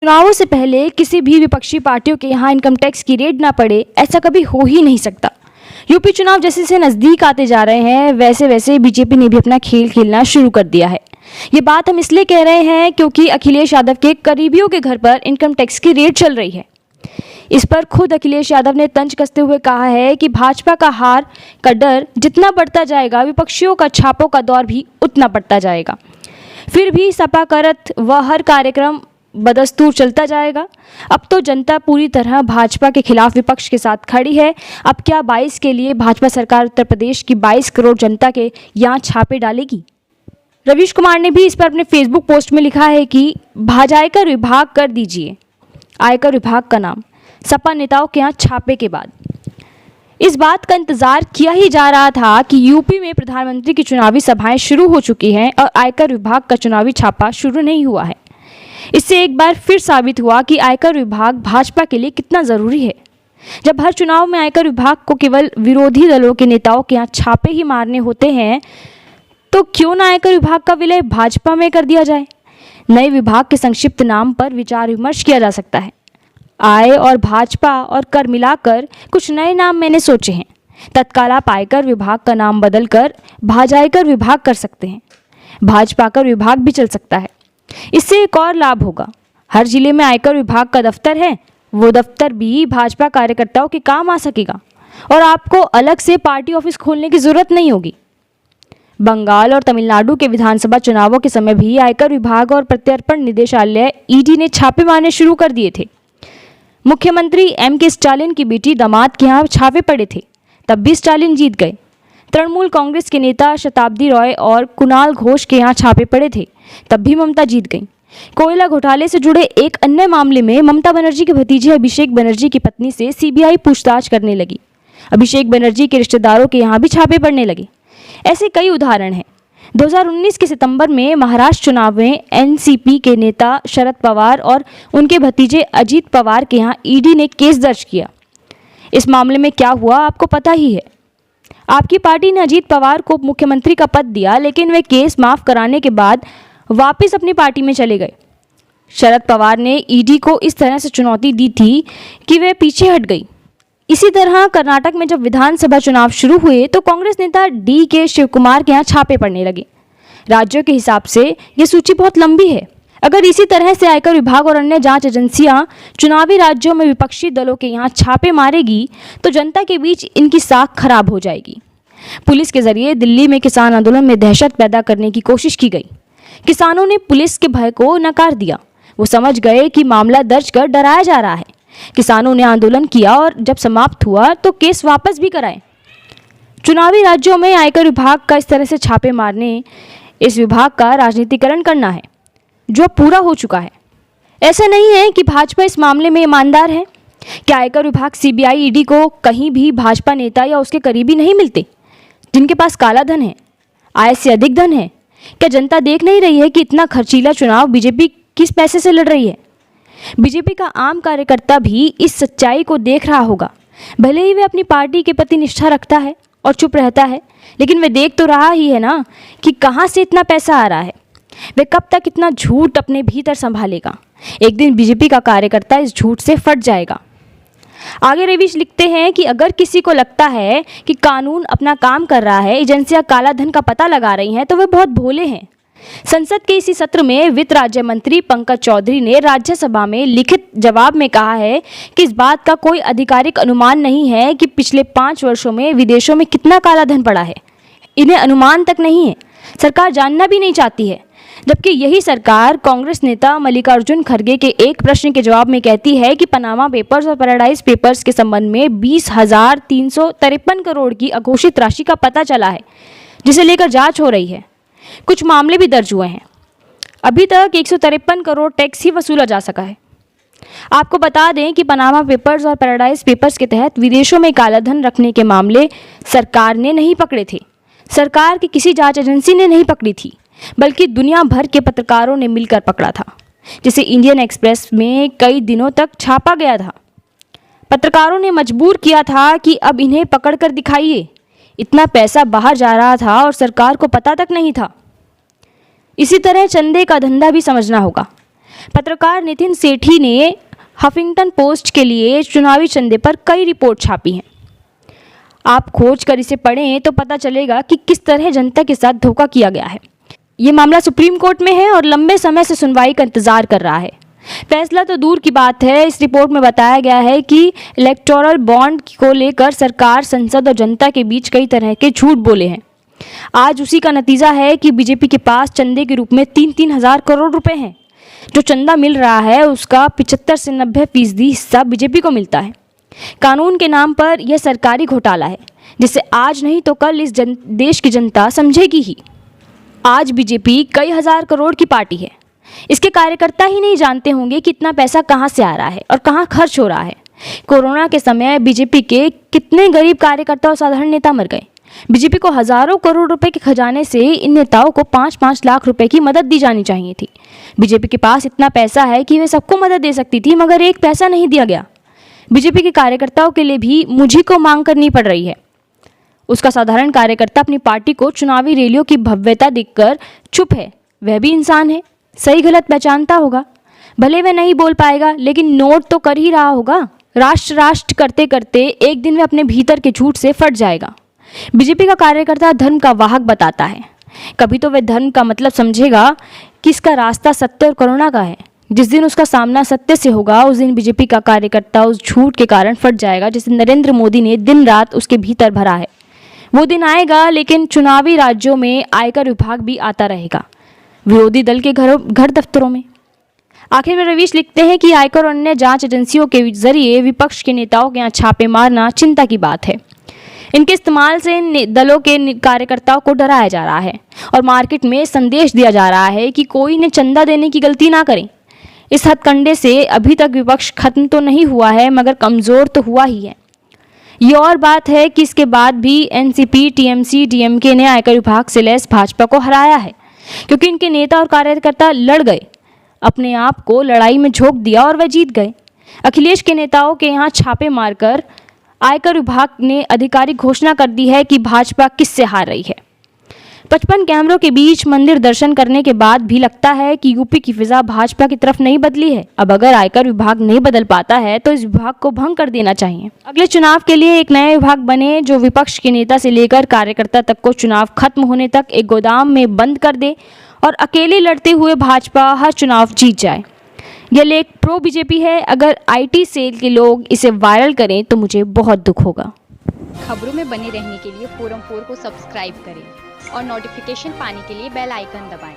चुनावों से पहले किसी भी विपक्षी पार्टियों के यहाँ इनकम टैक्स की रेड ना पड़े, ऐसा कभी हो ही नहीं सकता। यूपी चुनाव जैसे से नज़दीक आते जा रहे हैं, वैसे वैसे बीजेपी ने भी अपना खेल खेलना शुरू कर दिया है। ये बात हम इसलिए कह रहे हैं क्योंकि अखिलेश यादव के करीबियों के घर पर इनकम टैक्स की रेड चल रही है। इस पर खुद अखिलेश यादव ने तंज कसते हुए कहा है कि भाजपा का हार का डर जितना बढ़ता जाएगा, विपक्षियों का छापों का दौर भी उतना बढ़ता जाएगा। फिर भी सपा करत व हर कार्यक्रम बदस्तूर चलता जाएगा। अब तो जनता पूरी तरह भाजपा के खिलाफ विपक्ष के साथ खड़ी है। अब क्या 22 के लिए भाजपा सरकार उत्तर प्रदेश की 22 करोड़ जनता के यहाँ छापे डालेगी? रवीश कुमार ने भी इस पर अपने फेसबुक पोस्ट में लिखा है कि भाजायकर विभाग कर दीजिए आयकर विभाग का नाम, सपा नेताओं के यहाँ छापे के बाद। इस बात का इंतजार किया ही जा रहा था कि यूपी में प्रधानमंत्री की चुनावी सभाएं शुरू हो चुकी हैं और आयकर विभाग का चुनावी छापा शुरू नहीं हुआ है। इससे एक बार फिर साबित हुआ कि आयकर विभाग भाजपा के लिए कितना ज़रूरी है। जब हर चुनाव में आयकर विभाग को केवल विरोधी दलों के नेताओं के यहाँ छापे ही मारने होते हैं, तो क्यों न आयकर विभाग का विलय भाजपा में कर दिया जाए। नए विभाग के संक्षिप्त नाम पर विचार विमर्श किया जा सकता है। आय और भाजपा और कर मिलाकर कुछ नए नाम मैंने सोचे हैं। तत्काल आप आयकर विभाग का नाम बदलकर भाजायकर विभाग कर सकते हैं। भाजपा कर विभाग भी चल सकता है। इससे एक और लाभ होगा। हर जिले में आयकर विभाग का दफ्तर है, वो दफ्तर भी भाजपा कार्यकर्ताओं के काम आ सकेगा और आपको अलग से पार्टी ऑफिस खोलने की जरूरत नहीं होगी। बंगाल और तमिलनाडु के विधानसभा चुनावों के समय भी आयकर विभाग और प्रत्यर्पण निदेशालय ईडी ने छापे मारने शुरू कर दिए थे। मुख्यमंत्री एम.के. स्टालिन की बेटी दामाद के यहाँ छापे पड़े थे, तब भी स्टालिन जीत गए। तृणमूल कांग्रेस के नेता शताब्दी रॉय और कुणाल घोष के यहाँ छापे पड़े थे, तब भी ममता जीत गईं। कोयला घोटाले से जुड़े एक अन्य मामले में ममता बनर्जी के भतीजे अभिषेक बनर्जी की पत्नी से सीबीआई पूछताछ करने लगी। अभिषेक बनर्जी के रिश्तेदारों के यहाँ भी छापे पड़ने लगे। ऐसे कई उदाहरण हैं। 2019 के सितंबर में महाराष्ट्र चुनाव में एनसीपी के नेता शरद पवार और उनके भतीजे अजीत पवार के यहाँ ईडी ने केस दर्ज किया। इस मामले में क्या हुआ आपको पता ही है। आपकी पार्टी ने अजीत पवार को मुख्यमंत्री का पद दिया, लेकिन वे केस माफ कराने के बाद वापस अपनी पार्टी में चले गए। शरद पवार ने ईडी को इस तरह से चुनौती दी थी कि वे पीछे हट गई। इसी तरह कर्नाटक में जब विधानसभा चुनाव शुरू हुए तो कांग्रेस नेता डी.के. शिवकुमार के यहाँ छापे पड़ने लगे। राज्यों के हिसाब से ये सूची बहुत लंबी है। अगर इसी तरह से आयकर विभाग और अन्य जांच एजेंसियां चुनावी राज्यों में विपक्षी दलों के यहाँ छापे मारेगी तो जनता के बीच इनकी साख खराब हो जाएगी। पुलिस के जरिए दिल्ली में किसान आंदोलन में दहशत पैदा करने की कोशिश की गई। किसानों ने पुलिस के भय को नकार दिया। वो समझ गए कि मामला दर्ज कर डराया जा रहा है। किसानों ने आंदोलन किया और जब समाप्त हुआ तो केस वापस भी कराए। चुनावी राज्यों में आयकर विभाग का इस तरह से छापे मारने, इस विभाग का राजनीतिकरण करना है जो पूरा हो चुका है। ऐसा नहीं है कि भाजपा इस मामले में ईमानदार है। क्या आयकर विभाग, सीबीआई, ईडी को कहीं भी भाजपा नेता या उसके करीबी नहीं मिलते जिनके पास काला धन है, आय से अधिक धन है? क्या जनता देख नहीं रही है कि इतना खर्चीला चुनाव बीजेपी किस पैसे से लड़ रही है? बीजेपी का आम कार्यकर्ता भी इस सच्चाई को देख रहा होगा। भले ही वे अपनी पार्टी के प्रति निष्ठा रखता है और चुप रहता है, लेकिन वे देख तो रहा ही है ना कि कहाँ से इतना पैसा आ रहा है। वे कब तक इतना झूठ अपने भीतर संभालेगा? एक दिन बीजेपी का कार्यकर्ता इस झूठ से फट जाएगा। आगे रवीश लिखते हैं कि अगर किसी को लगता है कि कानून अपना काम कर रहा है, एजेंसियां काला धन का पता लगा रही हैं, तो वे बहुत भोले हैं। संसद के इसी सत्र में वित्त राज्य मंत्री पंकज चौधरी ने राज्यसभा में लिखित जवाब में कहा है कि इस बात का कोई आधिकारिक अनुमान नहीं है कि पिछले 5 वर्षों में विदेशों में कितना काला धन पड़ा है। इन्हें अनुमान तक नहीं है, सरकार जानना भी नहीं चाहती है। जबकि यही सरकार कांग्रेस नेता मल्लिकार्जुन खड़गे के एक प्रश्न के जवाब में कहती है कि पनामा पेपर्स और पैराडाइज पेपर्स के संबंध में 20,353 करोड़ की अघोषित राशि का पता चला है, जिसे लेकर जांच हो रही है। कुछ मामले भी दर्ज हुए हैं। अभी तक 153 करोड़ टैक्स ही वसूला जा सका है। आपको बता दें कि पनामा पेपर्स और पैराडाइज पेपर्स के तहत विदेशों में काला धन रखने के मामले सरकार ने नहीं पकड़े थे। सरकार की किसी जांच एजेंसी ने नहीं पकड़ी थी, बल्कि दुनिया भर के पत्रकारों ने मिलकर पकड़ा था, जिसे इंडियन एक्सप्रेस में कई दिनों तक छापा गया था। पत्रकारों ने मजबूर किया था कि अब इन्हें पकड़कर दिखाइए। इतना पैसा बाहर जा रहा था और सरकार को पता तक नहीं था। इसी तरह चंदे का धंधा भी समझना होगा। पत्रकार नितिन सेठी ने हफिंगटन पोस्ट के लिए चुनावी चंदे पर कई रिपोर्ट छापी हैं। आप खोज कर इसे पढ़ें तो पता चलेगा कि किस तरह जनता के साथ धोखा किया गया है। ये मामला सुप्रीम कोर्ट में है और लंबे समय से सुनवाई का इंतजार कर रहा है। फैसला तो दूर की बात है, इस रिपोर्ट में बताया गया है कि इलेक्टोरल बॉन्ड को लेकर सरकार, संसद और जनता के बीच कई तरह के झूठ बोले हैं। आज उसी का नतीजा है कि बीजेपी के पास चंदे के रूप में 3-3 हज़ार करोड़ रुपए हैं। जो चंदा मिल रहा है उसका 75 से 90% हिस्सा बीजेपी को मिलता है। कानून के नाम पर यह सरकारी घोटाला है जिसे आज नहीं तो कल इस देश की जनता समझेगी ही। आज बीजेपी कई हज़ार करोड़ की पार्टी है। इसके कार्यकर्ता ही नहीं जानते होंगे कि इतना पैसा कहाँ से आ रहा है और कहाँ खर्च हो रहा है। कोरोना के समय बीजेपी के कितने गरीब कार्यकर्ता और साधारण नेता मर गए। बीजेपी को हज़ारों करोड़ रुपए के खजाने से इन नेताओं को 5-5 लाख रुपए की मदद दी जानी चाहिए थी। बीजेपी के पास इतना पैसा है कि वे सबको मदद दे सकती थी, मगर एक पैसा नहीं दिया गया। बीजेपी के कार्यकर्ताओं के लिए भी मुझी को मांग करनी पड़ रही है। उसका साधारण कार्यकर्ता अपनी पार्टी को चुनावी रैलियों की भव्यता देखकर चुप है। वह भी इंसान है, सही गलत पहचानता होगा। भले वह नहीं बोल पाएगा लेकिन नोट तो कर ही रहा होगा। राष्ट्र राष्ट्र करते करते एक दिन वह अपने भीतर के झूठ से फट जाएगा। बीजेपी का कार्यकर्ता धर्म का वाहक बताता है। कभी तो वह धर्म का मतलब समझेगा कि इसका रास्ता सत्य और करुणा का है। जिस दिन उसका सामना सत्य से होगा उस दिन बीजेपी का कार्यकर्ता उस झूठ के कारण फट जाएगा जिसे नरेंद्र मोदी ने दिन रात उसके भीतर भरा है। वो दिन आएगा, लेकिन चुनावी राज्यों में आयकर विभाग भी आता रहेगा, विरोधी दल के घर दफ्तरों में। आखिर में रवीश लिखते हैं कि आयकर और अन्य जांच एजेंसियों के जरिए विपक्ष के नेताओं के यहाँ छापे मारना चिंता की बात है। इनके इस्तेमाल से इन दलों के कार्यकर्ताओं को डराया जा रहा है और मार्केट में संदेश दिया जा रहा है कि कोई इन्हें चंदा देने की गलती ना करें। इस हथकंडे से अभी तक विपक्ष खत्म तो नहीं हुआ है मगर कमज़ोर तो हुआ ही है। ये और बात है कि इसके बाद भी एनसीपी, टीएमसी, डीएमके ने आयकर विभाग से लैस भाजपा को हराया है, क्योंकि इनके नेता और कार्यकर्ता लड़ गए, अपने आप को लड़ाई में झोंक दिया और वह जीत गए। अखिलेश के नेताओं के यहाँ छापे मारकर आयकर विभाग ने आधिकारिक घोषणा कर दी है कि भाजपा किससे हार रही है। 55 कैमरों के बीच मंदिर दर्शन करने के बाद भी लगता है कि यूपी की फिजा भाजपा की तरफ नहीं बदली है। अब अगर आयकर विभाग नहीं बदल पाता है तो इस विभाग को भंग कर देना चाहिए। अगले चुनाव के लिए एक नया विभाग बने जो विपक्ष के नेता से लेकर कार्यकर्ता तक को चुनाव खत्म होने तक एक गोदाम में बंद कर दे और अकेले लड़ते हुए भाजपा हर चुनाव जीत जाए। यह लेख प्रो बीजेपी है। अगर IT सेल के लोग इसे वायरल करें तो मुझे बहुत दुख होगा। खबरों में बने रहने के लिए फोरम 4 को सब्सक्राइब करें और नोटिफिकेशन पाने के लिए बेल आइकन दबाएं।